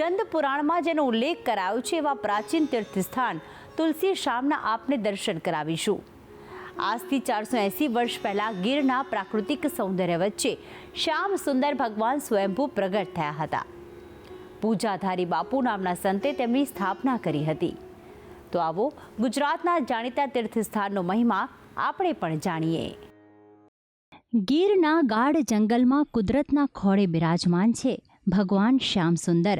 સ્કંદ પુરાણમાં જેનો ઉલ્લેખ કરાયો છે એવા પ્રાચીન તીર્થસ્થાન તુલસી શ્યામના આપને દર્શન કરાવીશું। આજથી 480 વર્ષ પહેલા ગીરના પ્રાકૃતિક સૌંદર્ય વચ્ચે શ્યામ સુંદર ભગવાન સ્વયંભૂ પ્રગટ થયા હતા। પૂજાધારી બાપુ નામના સંતે તેમની સ્થાપના કરી હતી। તો આવો ગુજરાતના જાણીતા તીર્થસ્થાનનો મહિમા આપણે પણ જાણીએ। ગીરના ગાઢ જંગલમાં કુદરતના ખોળે બિરાજમાન છે ભગવાન શ્યામ સુંદર।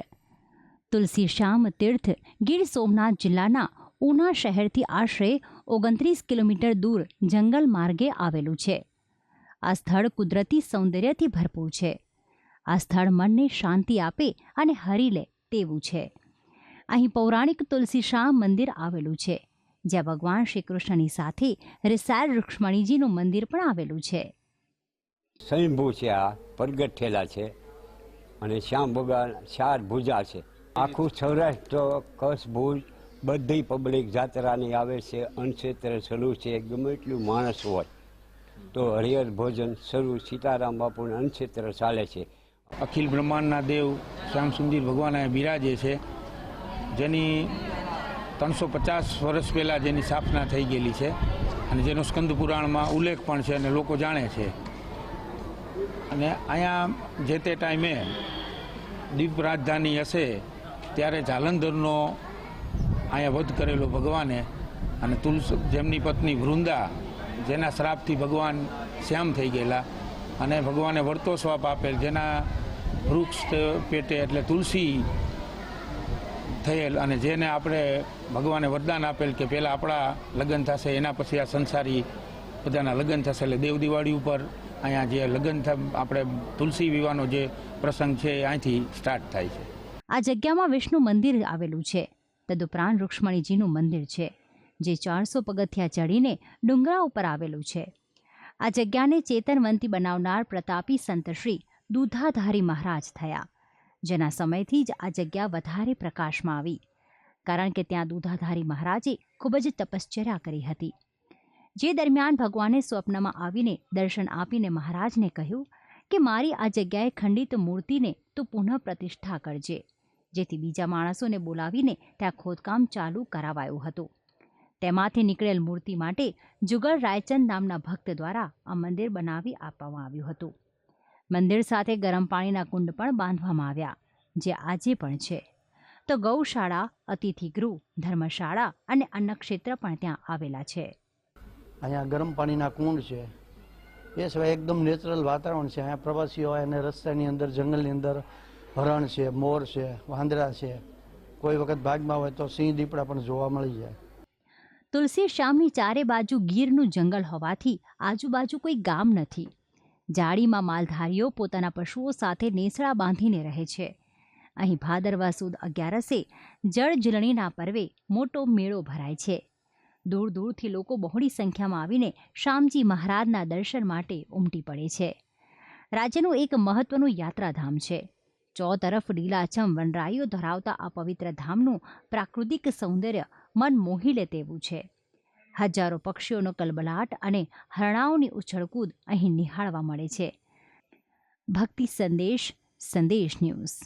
તુલસી શ્યામ તીર્થ ગીર સોમનાથ જિલ્લાના ઉના શહેરથી આશરે 29 કિલોમીટર દૂર જંગલ માર્ગે આવેલું છે। આ સ્થળ કુદરતી સૌંદર્યથી ભરપૂર છે। આ સ્થળ મનને શાંતિ આપે અને હરી લે તેવું છે। અહીં પૌરાણિક તુલસી શ્યામ મંદિર આવેલું છે, જ્યાં ભગવાન શ્રી કૃષ્ણની સાથે રિસાયેલ રૂક્ષ્મણીજીનું મંદિર પણ આવેલું છે। સ્વયંભૂ છે, આ પ્રગટ થયેલા છે અને શ્યામ ભગવાન 4 ભુજા છે। આખું સૌરાષ્ટ્ર કચ્છ ભુજ બધી પબ્લિક જાત્રાની આવે છે। અન્નક્ષેત્ર શરૂ છે, ગમે એટલું માણસ હોય તો હરિહર ભોજન શરૂ સીતારામ બાપુનું અન્નક્ષેત્ર ચાલે છે। અખિલ બ્રહ્માંડના દેવ શ્યામ સુંદર ભગવાન અહીંયા બિરાજે છે, જેની 350 વર્ષ પહેલાં જેની સ્થાપના થઈ ગયેલી છે અને જેનો સ્કંદ પુરાણમાં ઉલ્લેખ પણ છે અને લોકો જાણે છે। અને અહીંયા જે તે ટાઈમે દીપ રાજધાની હશે ત્યારે જાલંધરનો અહીંયા વધ કરેલો ભગવાને અને જેમની પત્ની વૃંદા, જેના શ્રાપથી ભગવાન શ્યામ થઈ ગયેલા અને ભગવાને વળતો શ્રાપ આપેલ, જેના વૃક્ષ પેટે એટલે તુલસી થયેલ અને જેને આપણે ભગવાને વરદાન આપેલ કે પહેલાં આપણા લગ્ન થશે, એના પછી આ સંસારી બધાના લગ્ન થશે। એટલે દેવ દિવાળી ઉપર અહીંયા જે લગ્ન આપણે તુલસી વિવાહનો જે પ્રસંગ છે એ અહીંથી સ્ટાર્ટ થાય છે। આ જગ્યામાં વિષ્ણુ મંદિર આવેલું છે। તદુપરાંત રૂક્ષ્મણીજીનું મંદિર છે, જે 400 પગથિયા ચડીને ડુંગરા ઉપર આવેલું છે। આ જગ્યાને ચેતનવંતી બનાવનાર પ્રતાપી સંત શ્રી દૂધાધારી મહારાજ થયા, જેના સમયથી જ આ જગ્યા વધારે પ્રકાશમાં આવી, કારણ કે ત્યાં દૂધાધારી મહારાજે ખૂબ જ તપશ્ચર્યા કરી હતી। જે દરમિયાન ભગવાને સ્વપ્નમાં આવીને દર્શન આપીને મહારાજને કહ્યું કે મારી આ જગ્યાએ ખંડિત મૂર્તિને તું પુનઃ પ્રતિષ્ઠા કરજે, જેથી બીજા માણસોને બોલાવીને ત્યાં ખોદકામ ચાલુ કરાવાયું હતું। તેમાંથી નીકળેલ મૂર્તિ માટે જુગલ રાયચંદ નામના ભક્ત દ્વારા આ મંદિર બનાવી આપવામાં આવ્યું હતું। મંદિર સાથે ગરમ પાણીના કુંડ પણ બાંધવામાં આવ્યા, જે આજે પણ છે। તો ગૌશાળા, અતિથિગૃહ, ધર્મશાળા અને અન્નક્ષેત્ર પણ ત્યાં આવેલા છે। અહીંયા ગરમ પાણીના કુંડ છે, એ સિવાય એકદમ નેચરલ વાતાવરણ છે। અહીંયા પ્રવાસીઓ અને રસ્તાની અંદર જંગલની અંદર હરણ છે, મોર છે, વાંદરા છે, કોઈ વખત ભાગમાં હોય તો સિંહ દીપડા પણ જોવા મળી જાય। તુલસી શ્યામની ચારે બાજુ ગીરનું જંગલ હોવાથી આજુબાજુ કોઈ ગામ નથી। જાળીમાં માલધારીઓ પોતાના પશુઓ સાથે નેસડા બાંધીને રહે છે। અહીં ભાદરવા સુદ 11 જળ ઝૂલણીના પર્વે મોટો મેળો ભરાય છે। દૂર દૂરથી લોકો બહોળી સંખ્યામાં આવીને શ્યામજી મહારાજના દર્શન માટે ઉમટી પડે છે। રાજ્યનું એક મહત્વનું યાત્રાધામ છે। ચોતરફ લીલાછમ વનરાઈઓ ધરાવતા આ પવિત્ર ધામનું પ્રાકૃતિક સૌંદર્ય મન મોહી લે તેવું છે। હજારો પક્ષીઓનો કલબલાટ અને હરણાઓની ઉછળકૂદ અહીં નિહાળવા મળે છે। ભક્તિ સંદેશ ન્યૂઝ।